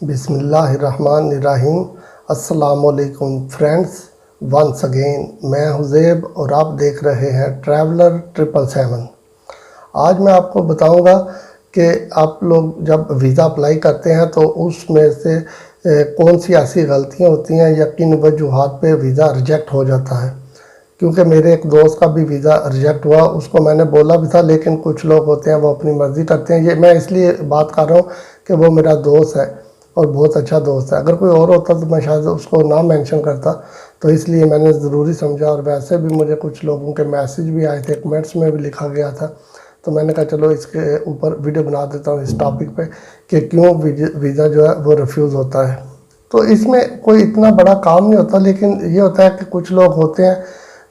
बिस्मिल्लाहिर्रहमानिर्रहीम। अस्सलामुअलैकुम friends, once again मैं हुज़ैब और आप देख रहे हैं ट्रैवलर 777। आज मैं आपको बताऊंगा कि आप लोग जब वीज़ा अप्लाई करते हैं तो उसमें से कौन सी ऐसी गलतियां होती हैं या किन वजूहात पे वीज़ा रिजेक्ट हो जाता है। क्योंकि मेरे एक दोस्त का भी वीज़ा रिजेक्ट हुआ, उसको मैंने बोला भी था, लेकिन कुछ लोग होते हैं वो अपनी मर्ज़ी करते हैं। ये मैं इसलिए बात कर रहा हूँ कि वो मेरा दोस्त है और बहुत अच्छा दोस्त है। अगर कोई और होता तो मैं शायद उसको ना मेंशन करता, तो इसलिए मैंने ज़रूरी समझा। और वैसे भी मुझे कुछ लोगों के मैसेज भी आए थे, कमेंट्स में भी लिखा गया था, तो मैंने कहा चलो इसके ऊपर वीडियो बना देता हूँ इस टॉपिक पे कि क्यों वीज़ा जो है वो रिफ्यूज़ होता है। तो इसमें कोई इतना बड़ा काम नहीं होता, लेकिन ये होता है कि कुछ लोग होते हैं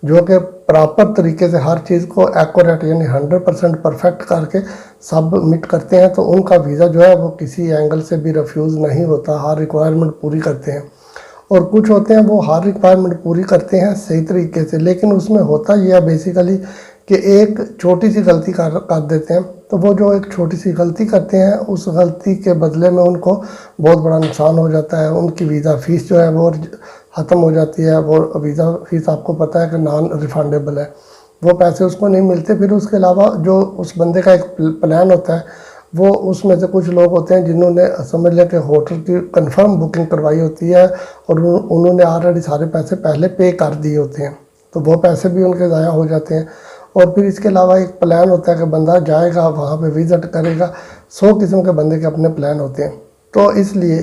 जो कि प्रॉपर तरीके से हर चीज़ को एक्यूरेट यानी 100% परफेक्ट करके सबमिट करते हैं, तो उनका वीज़ा जो है वो किसी एंगल से भी रिफ्यूज़ नहीं होता, हर रिक्वायरमेंट पूरी करते हैं। और कुछ होते हैं वो हर रिक्वायरमेंट पूरी करते हैं सही तरीके से, लेकिन उसमें होता यह है बेसिकली कि एक छोटी सी गलती कर देते हैं। तो वो जो एक छोटी सी गलती करते हैं, उस गलती के बदले में उनको बहुत बड़ा नुकसान हो जाता है। उनकी वीज़ा फ़ीस जो है वो ख़त्म हो जाती है। वो वीज़ा फ़ीस आपको पता है कि नॉन रिफंडेबल है, वो पैसे उसको नहीं मिलते। फिर उसके अलावा जो उस बंदे का एक प्लान होता है, वो उसमें से कुछ लोग होते हैं जिन्होंने समझ लिया कि होटल की कंफर्म बुकिंग करवाई होती है और उन्होंने ऑलरेडी सारे पैसे पहले पे कर दिए होते हैं, तो वो पैसे भी उनके ज़ाया हो जाते हैं। और फिर इसके अलावा एक प्लान होता है कि बंदा जाएगा वहाँ पे विज़िट करेगा। 100 किस्म के बंदे के अपने प्लान होते हैं। तो इसलिए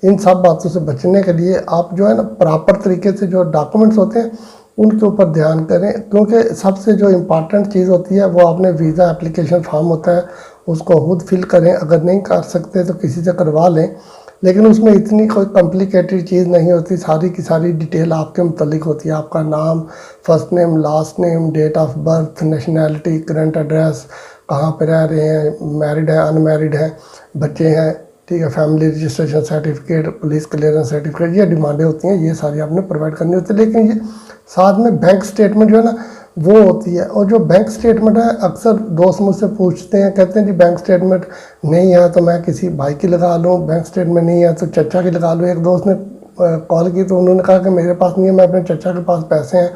इन सब बातों से बचने के लिए आप जो है ना प्रॉपर तरीके से जो डॉक्यूमेंट्स होते हैं उनके ऊपर ध्यान करें, क्योंकि सबसे जो इम्पॉर्टेंट चीज़ होती है वो आपने वीज़ा एप्लीकेशन फॉर्म होता है उसको खुद फिल करें। अगर नहीं कर सकते तो किसी से करवा लें, लेकिन उसमें इतनी कोई कॉम्प्लिकेटेड चीज़ नहीं होती। सारी की सारी डिटेल आपके मुतल्लिक होती है, आपका नाम, first name, last name, date of birth, nationality, current address, कहाँ पे रह रहे हैं, मैरिड है, अनमैरिड है, बच्चे हैं, ठीक है, family registration certificate, police clearance certificate, ये डिमांडें होती हैं, ये सारी आपने प्रोवाइड करनी होती है। लेकिन ये साथ में बैंक स्टेटमेंट जो है ना वो होती है। और जो बैंक स्टेटमेंट है, अक्सर दोस्त मुझसे पूछते हैं, कहते हैं जी बैंक स्टेटमेंट नहीं है तो मैं किसी भाई की लगा लूँ, बैंक स्टेटमेंट नहीं है तो चचा की लगा लूँ। एक दोस्त ने कॉल की तो उन्होंने कहा कि मेरे पास नहीं है, मैं अपने चचा के पास पैसे हैं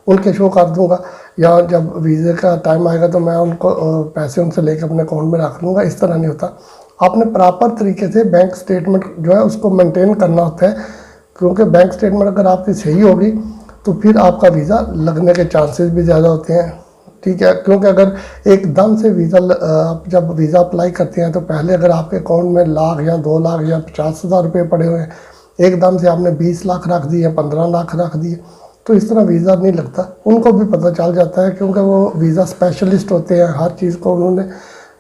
उनके शो कर दूंगा, या जब वीज़े का टाइम आएगा तो मैं उनको पैसे उनसे लेकर अपने अकाउंट में रख लूँगा। इस तरह नहीं होता। आपने प्रॉपर तरीके से बैंक स्टेटमेंट जो है उसको मेंटेन करना होता है, क्योंकि बैंक स्टेटमेंट अगर आपकी सही होगी तो फिर आपका वीज़ा लगने के चांसेस भी ज़्यादा होते हैं, ठीक है। क्योंकि अगर एकदम से वीज़ा आप जब वीज़ा अप्लाई करते हैं तो पहले अगर आपके अकाउंट में लाख या 2 लाख या 50,000 रुपये पड़े हुए हैं, एकदम से आपने 20 लाख रख दिए, 15 लाख रख दिए, तो इस तरह वीज़ा नहीं लगता। उनको भी पता चल जाता है, क्योंकि वो वीज़ा स्पेशलिस्ट होते हैं, हर चीज़ को उन्होंने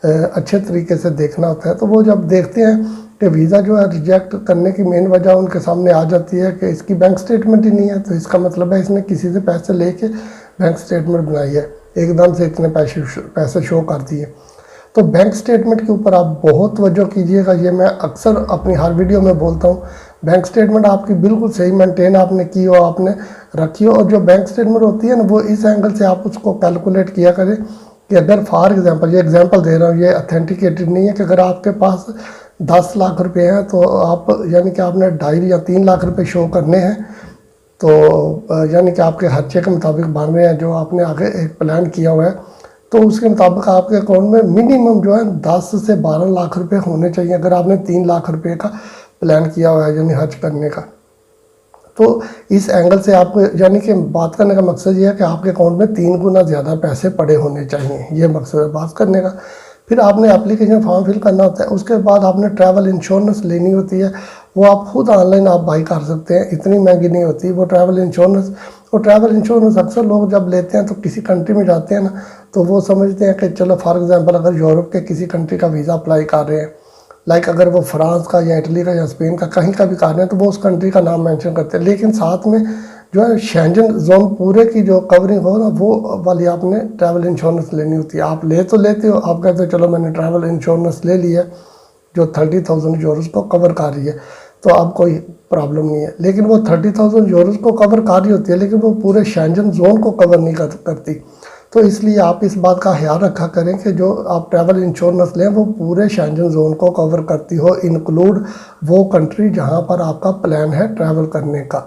अच्छे तरीके से देखना होता है। तो वो जब देखते हैं कि वीज़ा जो है रिजेक्ट करने की मेन वजह उनके सामने आ जाती है कि इसकी बैंक स्टेटमेंट ही नहीं है, तो इसका मतलब है इसने किसी से पैसे लेके बैंक स्टेटमेंट बनाई है, एकदम से इतने पैसे शो कर दिए। तो बैंक स्टेटमेंट के ऊपर आप बहुत तवज्जो कीजिएगा, ये मैं अक्सर अपनी हर वीडियो में बोलता हूँ। बैंक स्टेटमेंट आपकी बिल्कुल सही मेंटेन आपने की हो, आपने रखी हो। और जो बैंक स्टेटमेंट होती है ना, वो इस एंगल से आप उसको कैलकुलेट किया करें कि अगर फॉर एग्जांपल, ये एग्जांपल दे रहा हूँ, ये ऑथेंटिकेटेड नहीं है, कि अगर आपके पास 10 लाख रुपए हैं तो आप यानी कि आपने 2.5 या 3 लाख रुपए शो करने हैं, तो यानी कि आपके खर्चे के मुताबिक बन रहे हैं जो आपने आगे एक प्लान किया हुआ है, तो उसके मुताबिक आपके अकाउंट में मिनिमम जो है 10 से 12 लाख रुपए होने चाहिए, अगर आपने 3 लाख रुपए का प्लान किया हुआ है यानी हज करने का। तो इस एंगल से आपको यानी कि बात करने का मकसद ये है कि आपके अकाउंट में 3 गुना ज़्यादा पैसे पड़े होने चाहिए, ये मकसद है बात करने का। फिर आपने एप्लीकेशन फॉर्म फिल करना होता है, उसके बाद आपने ट्रैवल इंश्योरेंस लेनी होती है। वो आप खुद ऑनलाइन आप बाई कर सकते हैं, इतनी महंगी नहीं होती वो ट्रैवल इंश्योरेंस। और ट्रैवल इंश्योरेंस अक्सर लोग जब लेते हैं तो किसी कंट्री में जाते हैं ना, तो वो समझते हैं कि चलो फॉर एग्जांपल अगर यूरोप के किसी कंट्री का वीज़ा अप्लाई कर रहे हैं, लाइक अगर वो फ्रांस का या इटली का या स्पेन का कहीं का भी कर रहे हैं, तो वो उस कंट्री का नाम मेंशन करते हैं, लेकिन साथ में जो है शेंजन जोन पूरे की जो कवरिंग हो ना, वो वाली आपने ट्रैवल इंश्योरेंस लेनी होती है। आप ले तो लेते हो, आप कहते हो चलो मैंने ट्रैवल इंश्योरेंस ले लिया जो 30,000 यूरोज़ को कवर कर रही है, तो अब कोई प्रॉब्लम नहीं है। लेकिन वो 30,000 यूरोज़ को कवर कर रही होती है, लेकिन वो पूरे शेंजन जोन को कवर नहीं करती। तो इसलिए आप इस बात का ख्याल रखा करें कि जो आप ट्रैवल इंश्योरेंस लें वो पूरे शेंजन जोन को कवर करती हो, इंक्लूड वो कंट्री जहां पर आपका प्लान है ट्रैवल करने का।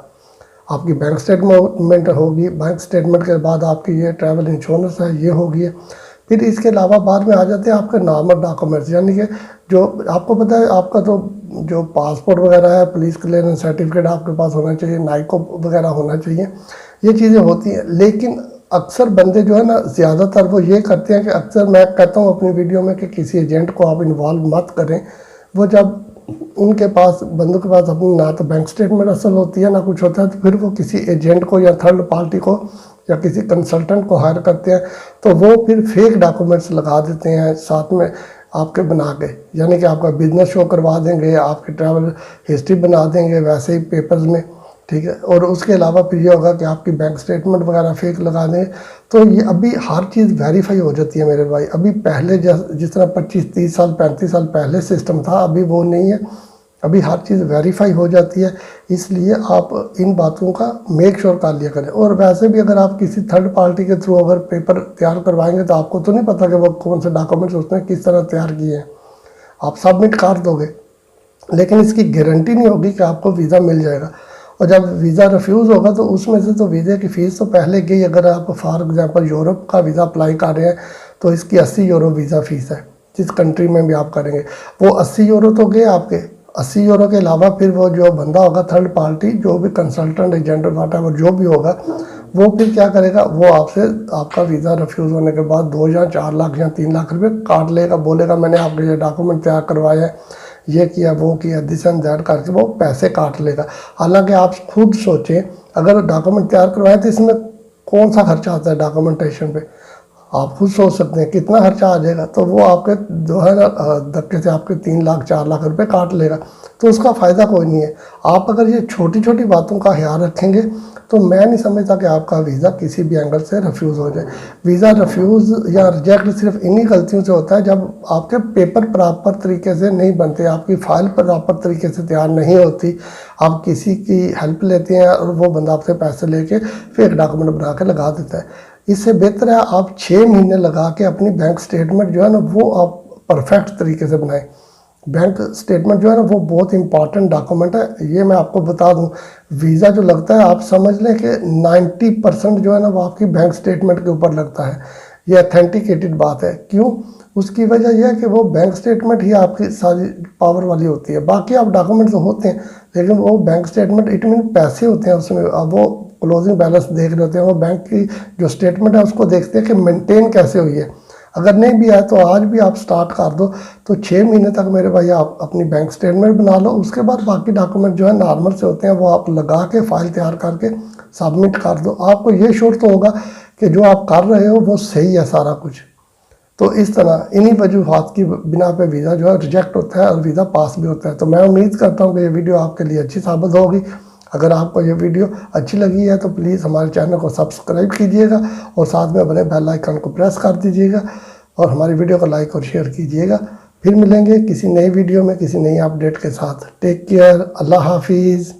आपकी बैंक स्टेटमेंट होगी, बैंक स्टेटमेंट के बाद आपकी ये ट्रैवल इंश्योरेंस है ये होगी। फिर इसके अलावा बाद में आ जाते हैं आपके नॉर्मल डॉक्यूमेंट्स, यानी कि जो आपको पता है आपका तो जो पासपोर्ट वगैरह है, पुलिस क्लियरेंस सर्टिफिकेट आपके पास होना चाहिए, नाइको वगैरह होना चाहिए, ये चीज़ें होती हैं। लेकिन अक्सर बंदे जो है ना, ज़्यादातर वो ये करते हैं कि अक्सर मैं कहता हूँ अपनी वीडियो में कि किसी एजेंट को आप इन्वॉल्व मत करें। वो जब उनके पास, बंदों के पास अपनी ना तो बैंक स्टेटमेंट असल होती है ना कुछ होता है, तो फिर वो किसी एजेंट को या थर्ड पार्टी को या किसी कंसल्टेंट को हायर करते हैं, तो वो फिर फेक डॉक्यूमेंट्स लगा देते हैं साथ में आपके बना के, यानी कि आपका बिजनेस शो करवा देंगे, आपकी ट्रैवल हिस्ट्री बना देंगे वैसे ही पेपर्स में, ठीक है। और उसके अलावा फिर ये होगा कि आपकी बैंक स्टेटमेंट वगैरह फेक लगा दें। तो ये अभी हर चीज़ वेरीफाई हो जाती है मेरे भाई। अभी पहले जिस तरह 25-30 साल 35 साल पहले सिस्टम था, अभी वो नहीं है। अभी हर चीज़ वेरीफाई हो जाती है, इसलिए आप इन बातों का मेक श्योर कर लिया करें। और वैसे भी अगर आप किसी थर्ड पार्टी के थ्रू अगर पेपर तैयार करवाएंगे तो आपको तो नहीं पता कि वो कौन से डॉक्यूमेंट्स उसने किस तरह तैयार किए हैं। आप सबमिट कर दोगे, लेकिन इसकी गारंटी नहीं होगी कि आपको वीज़ा मिल जाएगा। और जब वीज़ा रिफ्यूज़ होगा तो उसमें से तो वीज़े की फ़ीस तो पहले गई। अगर आप फॉर एग्जांपल यूरोप का वीज़ा अप्लाई कर रहे हैं तो इसकी 80 यूरो वीज़ा फ़ीस है, जिस कंट्री में भी आप करेंगे। वो 80 यूरो तो गए आपके। 80 यूरो के अलावा फिर वो जो बंदा होगा थर्ड पार्टी, जो भी कंसल्टेंट एजेंट वाटर जो भी होगा, वो फिर क्या करेगा, वो आपसे आपका वीज़ा रिफ्यूज़ होने के बाद 2 या 4 लाख या 3 लाख रुपये काट लेगा। बोलेगा मैंने आपके ये डॉक्यूमेंट तैयार करवाए हैं, ये किया वो किया, दिस एंड दैट करके वो पैसे काट लेगा। हालांकि आप खुद सोचें, अगर डॉक्यूमेंट तैयार करवाए तो इसमें कौन सा खर्चा आता है डॉक्यूमेंटेशन पे, आप खुद सोच सकते हैं कितना खर्चा आ जाएगा। तो वो आपके जो है ना धक्के से आपके 3 लाख 4 लाख रुपए काट लेगा, तो उसका फ़ायदा कोई नहीं है। आप अगर ये छोटी छोटी बातों का ख्याल रखेंगे तो मैं नहीं समझता कि आपका वीज़ा किसी भी एंगल से रिफ्यूज़ हो जाए। वीज़ा रिफ्यूज़ या रिजेक्ट सिर्फ इन्हीं गलतियों से होता है जब आपके पेपर प्रॉपर तरीके से नहीं बनते, आपकी फ़ाइल प्रॉपर तरीके से तैयार नहीं होती, आप किसी की हेल्प लेते हैं और वो बंदा आपसे पैसे लेके फेक डॉक्यूमेंट बना के लगा देता है। इससे बेहतर है आप 6 महीने लगा के अपनी बैंक स्टेटमेंट जो है ना वो आप परफेक्ट तरीके से बनाएं। बैंक स्टेटमेंट जो है ना वो बहुत इंपॉर्टेंट डॉक्यूमेंट है। ये मैं आपको बता दूं, वीज़ा जो लगता है आप समझ लें कि 90% जो है ना वो आपकी बैंक स्टेटमेंट के ऊपर लगता है। ये अथेंटिकेटेड बात है। क्यों? उसकी वजह यह है कि वो बैंक स्टेटमेंट ही आपकी सारी पावर वाली होती है। बाकी आप डॉक्यूमेंट्स होते हैं, लेकिन वो बैंक स्टेटमेंट इट मीन पैसे होते हैं उसमें। अब वो क्लोजिंग बैलेंस देख रहे होते हैं, वो बैंक की जो स्टेटमेंट है उसको देखते हैं कि मेंटेन कैसे हुई है। अगर नहीं भी है तो आज भी आप स्टार्ट कर दो, तो 6 महीने तक मेरे भाई आप अपनी बैंक स्टेटमेंट बना लो। उसके बाद बाकी डॉक्यूमेंट जो है नॉर्मल से होते हैं वो आप लगा के फाइल तैयार करके सबमिट कर दो। आपको ये श्योर तो होगा कि जो आप कर रहे हो वो सही है सारा कुछ। तो इस तरह इन्हीं वजूहात की बिना पे वीज़ा जो है रिजेक्ट होता है और वीज़ा पास भी होता है। तो मैं उम्मीद करता हूँ कि ये वीडियो आपके लिए अच्छी साबित होगी। अगर आपको ये वीडियो अच्छी लगी है तो प्लीज़ हमारे चैनल को सब्सक्राइब कीजिएगा और साथ में बने बेल आइकन को प्रेस कर दीजिएगा और हमारी वीडियो को लाइक और शेयर कीजिएगा। फिर मिलेंगे किसी नई वीडियो में किसी नई अपडेट के साथ। टेक केयर, अल्लाह हाफिज़।